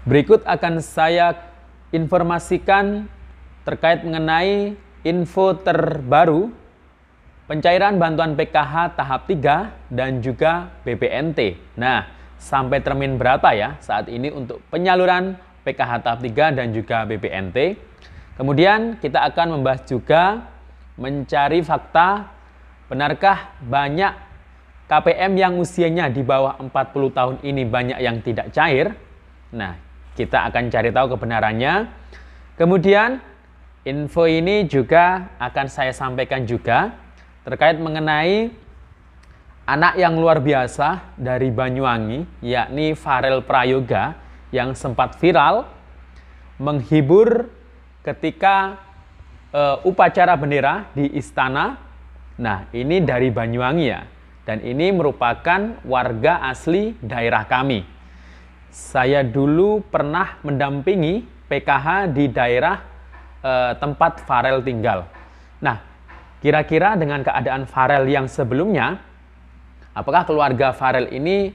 Berikut akan saya informasikan terkait mengenai info terbaru pencairan bantuan PKH tahap 3 dan juga BPNT. Nah, sampai termin berapa ya saat ini untuk penyaluran PKH tahap 3 dan juga BPNT. Kemudian kita akan membahas juga mencari fakta, benarkah banyak KPM yang usianya di bawah 40 tahun ini banyak yang tidak cair. Nah, kita akan cari tahu kebenarannya. Kemudian info ini juga akan saya sampaikan juga terkait mengenai anak yang luar biasa dari Banyuwangi, yakni Farel Prayoga yang sempat viral menghibur ketika upacara bendera di istana. Nah, ini dari Banyuwangi ya, dan ini merupakan warga asli daerah kami. Saya dulu pernah mendampingi PKH di daerah tempat Farel tinggal. Nah, kira-kira dengan keadaan Farel yang sebelumnya, apakah keluarga Farel ini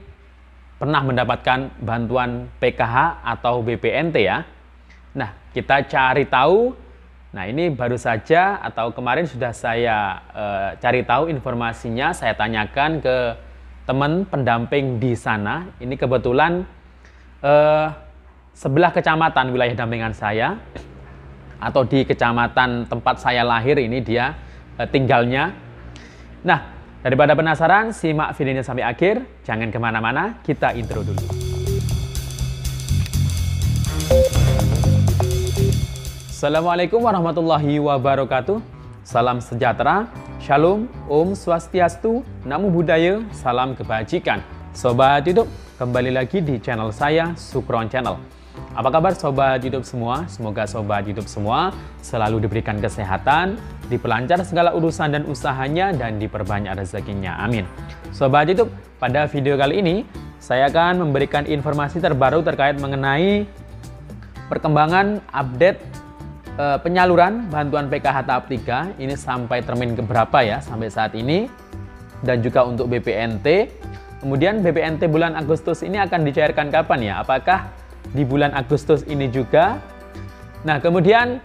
pernah mendapatkan bantuan PKH atau BPNT ya? Nah, kita cari tahu. Nah, ini baru saja atau kemarin sudah saya cari tahu informasinya, saya tanyakan ke teman pendamping di sana. Ini kebetulan sebelah kecamatan wilayah dampingan saya, atau di kecamatan tempat saya lahir ini dia tinggalnya. Nah, daripada penasaran, simak videonya sampai akhir. Jangan kemana-mana, kita intro dulu. Assalamualaikum warahmatullahi wabarakatuh. Salam sejahtera, shalom, om swastiastu, namo buddhaya, salam kebajikan. Sobat YouTube, kembali lagi di channel saya, Sukron Channel. Apa kabar Sobat YouTube semua? Semoga Sobat YouTube semua selalu diberikan kesehatan, diperlancar segala urusan dan usahanya, dan diperbanyak rezekinya. Amin. Sobat YouTube, pada video kali ini, saya akan memberikan informasi terbaru terkait mengenai perkembangan update penyaluran bantuan PKH tahap 3. Ini sampai termin keberapa ya sampai saat ini, dan juga untuk BPNT. Kemudian BPNT bulan Agustus ini akan dicairkan kapan ya? Apakah di bulan Agustus ini juga? Nah, kemudian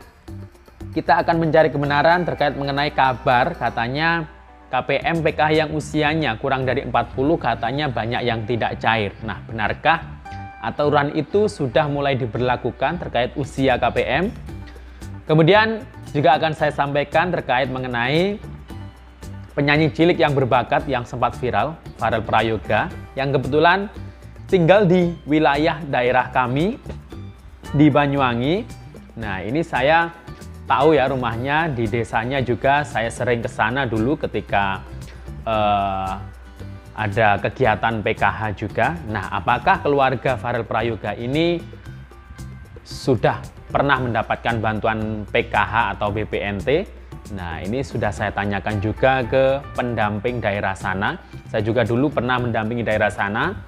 kita akan mencari kebenaran terkait mengenai kabar katanya KPM PKH yang usianya kurang dari 40 katanya banyak yang tidak cair. Nah, benarkah aturan itu sudah mulai diberlakukan terkait usia KPM? Kemudian juga akan saya sampaikan terkait mengenai penyanyi cilik yang berbakat yang sempat viral, Farel Prayoga, yang kebetulan tinggal di wilayah daerah kami di Banyuwangi. Nah, ini saya tahu ya rumahnya di desanya juga. Saya sering ke sana dulu ketika ada kegiatan PKH juga. Nah, apakah keluarga Farel Prayoga ini sudah pernah mendapatkan bantuan PKH atau BPNT? Nah, ini sudah saya tanyakan juga ke pendamping daerah sana. Saya juga dulu pernah mendampingi daerah sana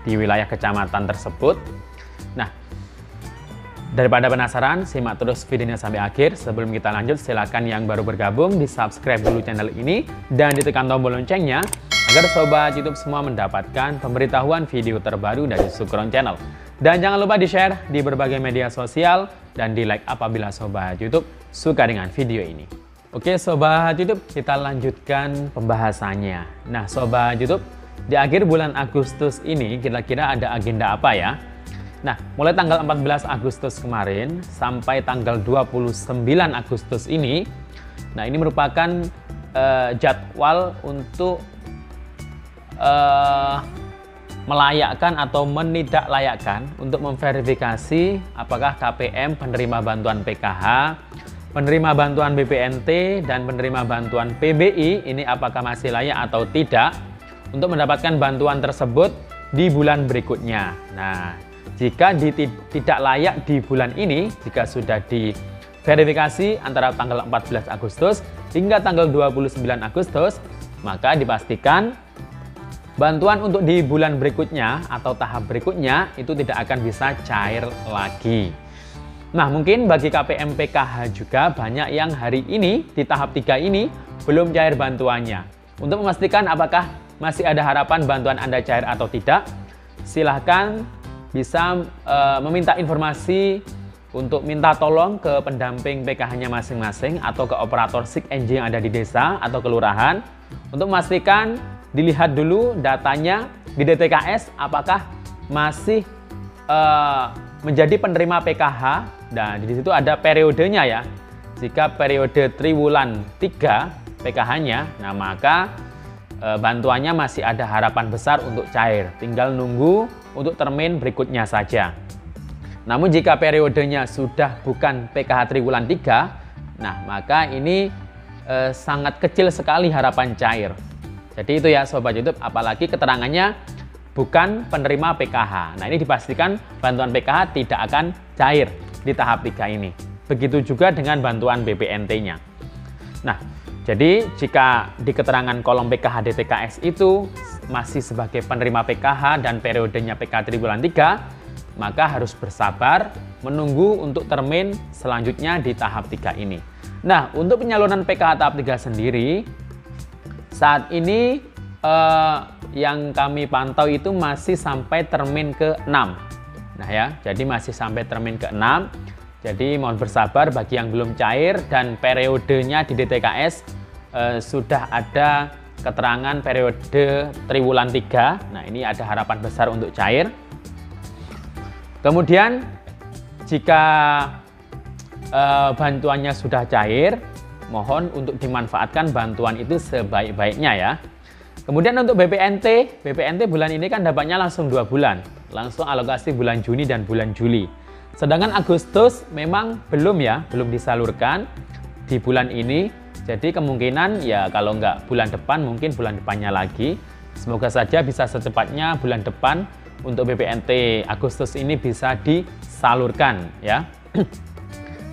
di wilayah kecamatan tersebut. Nah, daripada penasaran, simak terus videonya sampai akhir. Sebelum kita lanjut, silakan yang baru bergabung di subscribe dulu channel ini dan ditekan tombol loncengnya agar Sobat YouTube semua mendapatkan pemberitahuan video terbaru dari Sukron Channel. Dan jangan lupa di-share di berbagai media sosial dan di-like apabila Sobat YouTube suka dengan video ini. Oke Sobat YouTube, kita lanjutkan pembahasannya. Nah Sobat YouTube, di akhir bulan Agustus ini kira-kira ada agenda apa ya? Nah, mulai tanggal 14 Agustus kemarin sampai tanggal 29 Agustus ini, nah ini merupakan jadwal untuk melayakkan atau menidaklayakkan untuk memverifikasi apakah KPM penerima bantuan PKH, penerima bantuan BPNT, dan penerima bantuan PBI ini apakah masih layak atau tidak untuk mendapatkan bantuan tersebut di bulan berikutnya. Nah, jika tidak layak di bulan ini, jika sudah diverifikasi antara tanggal 14 Agustus hingga tanggal 29 Agustus, maka dipastikan bantuan untuk di bulan berikutnya atau tahap berikutnya itu tidak akan bisa cair lagi. Nah, mungkin bagi KPM PKH juga banyak yang hari ini di tahap 3 ini belum cair bantuannya. Untuk memastikan apakah masih ada harapan bantuan Anda cair atau tidak, silahkan bisa meminta informasi untuk minta tolong ke pendamping PKH-nya masing-masing atau ke operator SIG NJ yang ada di desa atau kelurahan untuk memastikan dilihat dulu datanya di DTKS apakah masih menjadi penerima PKH. Dan di situ ada periodenya ya. Jika periode triwulan 3 PKH-nya, nah maka bantuannya masih ada harapan besar untuk cair. Tinggal nunggu untuk termin berikutnya saja. Namun jika periodenya sudah bukan PKH triwulan 3, nah maka ini sangat kecil sekali harapan cair. Jadi itu ya Sobat YouTube, apalagi keterangannya bukan penerima PKH. Nah ini dipastikan bantuan PKH tidak akan cair di tahap 3 ini. Begitu juga dengan bantuan BPNT-nya. Nah, jadi jika di keterangan kolom PKH DTKS itu masih sebagai penerima PKH dan periodenya PKH triwulan 3, maka harus bersabar menunggu untuk termin selanjutnya di tahap 3 ini. Nah, untuk penyaluran PKH tahap 3 sendiri, saat ini yang kami pantau itu masih sampai termin ke-6. Nah ya, jadi masih sampai termin ke-6. Jadi mohon bersabar bagi yang belum cair dan periodenya di DTKS sudah ada keterangan periode triwulan 3. Nah, ini ada harapan besar untuk cair. Kemudian jika bantuannya sudah cair, mohon untuk dimanfaatkan bantuan itu sebaik-baiknya ya. Kemudian untuk BPNT bulan ini kan dapatnya langsung 2 bulan, langsung alokasi bulan Juni dan bulan Juli. Sedangkan Agustus memang belum disalurkan di bulan ini. Jadi kemungkinan ya kalau nggak bulan depan mungkin bulan depannya lagi. Semoga saja bisa secepatnya bulan depan untuk BPNT Agustus ini bisa disalurkan ya.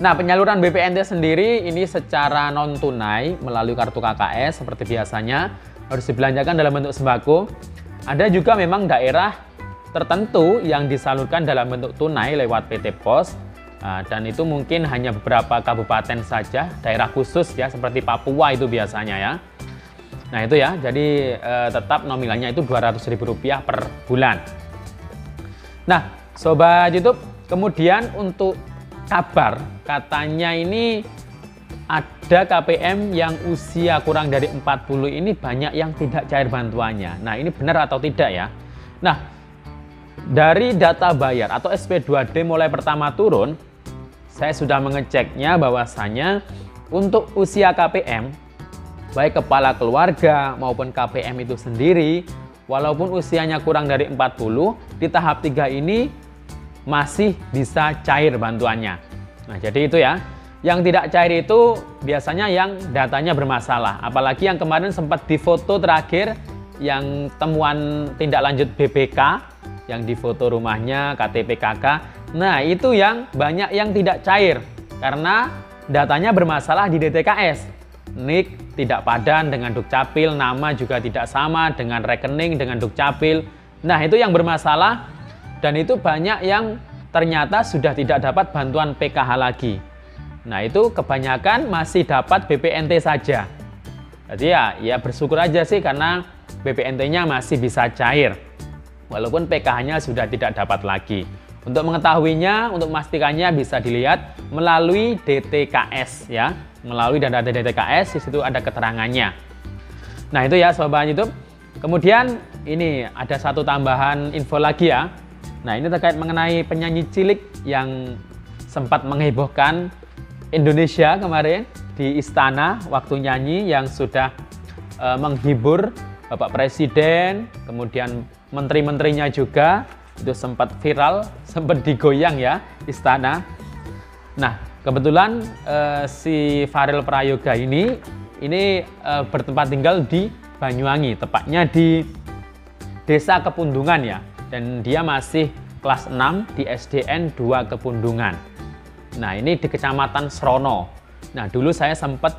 Nah, penyaluran BPNT sendiri ini secara non tunai melalui kartu KKS seperti biasanya harus dibelanjakan dalam bentuk sembako. Ada juga memang daerah tertentu yang disalurkan dalam bentuk tunai lewat PT Pos. Dan itu mungkin hanya beberapa kabupaten saja, daerah khusus ya seperti Papua itu biasanya ya. Nah itu ya, jadi tetap nominalnya itu Rp200.000 per bulan. Nah Sobat YouTube, kemudian untuk kabar katanya ini ada KPM yang usia kurang dari 40 ini banyak yang tidak cair bantuannya. Nah ini benar atau tidak ya? Nah dari data bayar atau SP2D mulai pertama turun, saya sudah mengeceknya bahwasanya untuk usia KPM, baik kepala keluarga maupun KPM itu sendiri, walaupun usianya kurang dari 40, di tahap 3 ini masih bisa cair bantuannya. Nah, jadi itu ya. Yang tidak cair itu biasanya yang datanya bermasalah. Apalagi yang kemarin sempat difoto terakhir, yang temuan tindak lanjut BPK, yang difoto rumahnya, KTP KK. Nah, itu yang banyak yang tidak cair karena datanya bermasalah di DTKS. NIK tidak padan dengan Dukcapil, nama juga tidak sama dengan rekening dengan Dukcapil. Nah, itu yang bermasalah dan itu banyak yang ternyata sudah tidak dapat bantuan PKH lagi. Nah, itu kebanyakan masih dapat BPNT saja. Jadi ya bersyukur aja sih karena BPNT-nya masih bisa cair. Walaupun PKH-nya sudah tidak dapat lagi. Untuk mengetahuinya, untuk memastikannya bisa dilihat melalui DTKS ya. Melalui data DTKS, di situ ada keterangannya. Nah, itu ya Sobat YouTube. Kemudian ini ada satu tambahan info lagi ya. Nah, ini terkait mengenai penyanyi cilik yang sempat menghebohkan Indonesia kemarin di Istana waktu nyanyi, yang sudah menghibur Bapak Presiden, kemudian menteri-menterinya juga. Itu sempat viral, sempat digoyang ya Istana. Nah, kebetulan si Farel Prayoga ini bertempat tinggal di Banyuwangi, tepatnya di Desa Kepundungan ya. Dan dia masih kelas 6 di SDN 2 Kepundungan. Nah, ini di Kecamatan Srono. Nah, dulu saya sempat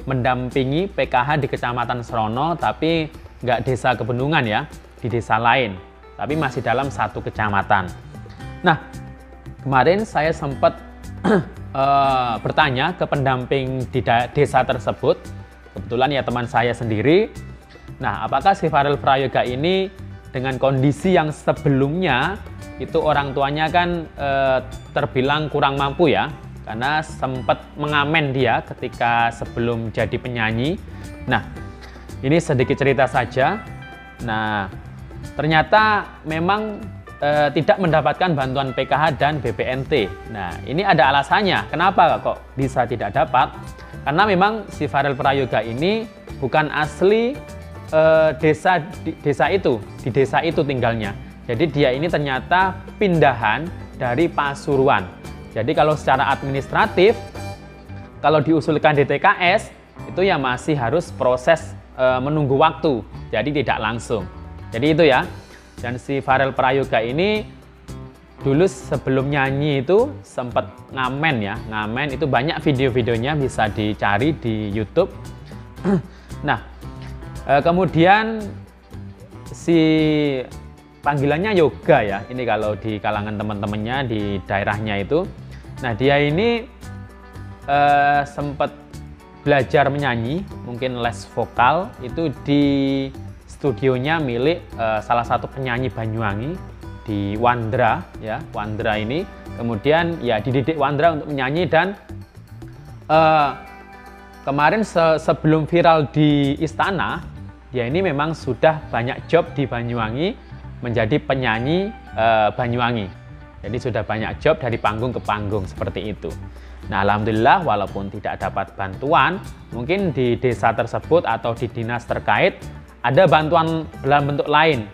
mendampingi PKH di Kecamatan Srono, tapi nggak Desa Kepundungan ya, di desa lain. Tapi masih dalam satu kecamatan. Nah, kemarin saya sempat bertanya ke pendamping di desa tersebut. Kebetulan ya teman saya sendiri. Nah, apakah si Farel Prayoga ini dengan kondisi yang sebelumnya itu orang tuanya kan terbilang kurang mampu ya, karena sempat mengamen dia ketika sebelum jadi penyanyi. Nah, ini sedikit cerita saja. Nah, ternyata memang tidak mendapatkan bantuan PKH dan BPNT. Nah, ini ada alasannya. Kenapa kok bisa tidak dapat? Karena memang si Farel Prayoga ini bukan asli desa itu tinggalnya. Jadi dia ini ternyata pindahan dari Pasuruan. Jadi kalau secara administratif, kalau diusulkan DTKS, itu ya masih harus proses menunggu waktu. Jadi tidak langsung. Jadi itu ya. Dan si Farel Prayoga ini dulu sebelum nyanyi itu sempat ngamen ya. Ngamen itu banyak video-videonya, bisa dicari di YouTube. Nah, kemudian si panggilannya Yoga ya. Ini kalau di kalangan teman-temannya di daerahnya itu. Nah, dia ini sempat belajar menyanyi, mungkin les vokal itu di studionya milik salah satu penyanyi Banyuwangi di Wandra ya. Wandra ini kemudian ya dididik Wandra untuk menyanyi, dan kemarin sebelum viral di Istana, dia ini memang sudah banyak job di Banyuwangi menjadi penyanyi Banyuwangi. Jadi sudah banyak job dari panggung ke panggung seperti itu. Nah, alhamdulillah walaupun tidak dapat bantuan, mungkin di desa tersebut atau di dinas terkait ada bantuan dalam bentuk lain.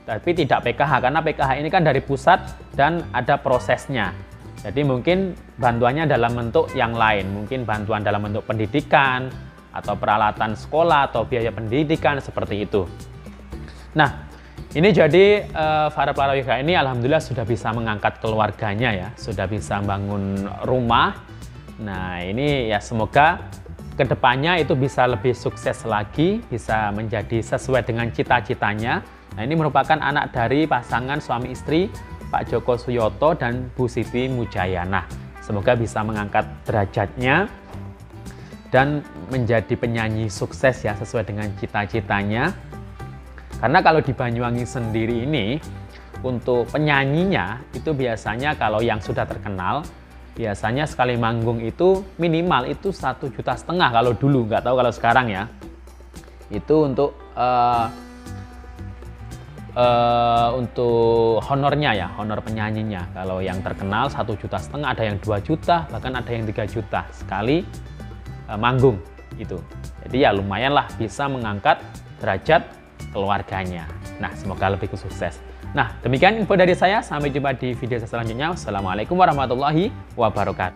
Tapi tidak PKH, karena PKH ini kan dari pusat dan ada prosesnya. Jadi mungkin bantuannya dalam bentuk yang lain, mungkin bantuan dalam bentuk pendidikan atau peralatan sekolah atau biaya pendidikan seperti itu. Nah, ini jadi Farel Prayoga ini alhamdulillah sudah bisa mengangkat keluarganya ya, sudah bisa bangun rumah. Nah, ini ya semoga kedepannya itu bisa lebih sukses lagi, bisa menjadi sesuai dengan cita-citanya. Nah, ini merupakan anak dari pasangan suami istri Pak Joko Suyoto dan Bu Siti Mujayana. Semoga bisa mengangkat derajatnya dan menjadi penyanyi sukses ya, sesuai dengan cita-citanya. Karena kalau di Banyuwangi sendiri ini, untuk penyanyinya itu biasanya kalau yang sudah terkenal, biasanya sekali manggung itu minimal itu 1,5 juta kalau dulu, nggak tahu kalau sekarang ya. Itu untuk honornya ya, honor penyanyinya. Kalau yang terkenal 1,5 juta, ada yang 2 juta, bahkan ada yang 3 juta sekali manggung itu. Jadi ya lumayan lah bisa mengangkat derajat keluarganya. Nah, semoga lebih sukses. Nah, demikian info dari saya. Sampai jumpa di video selanjutnya. Wassalamualaikum warahmatullahi wabarakatuh.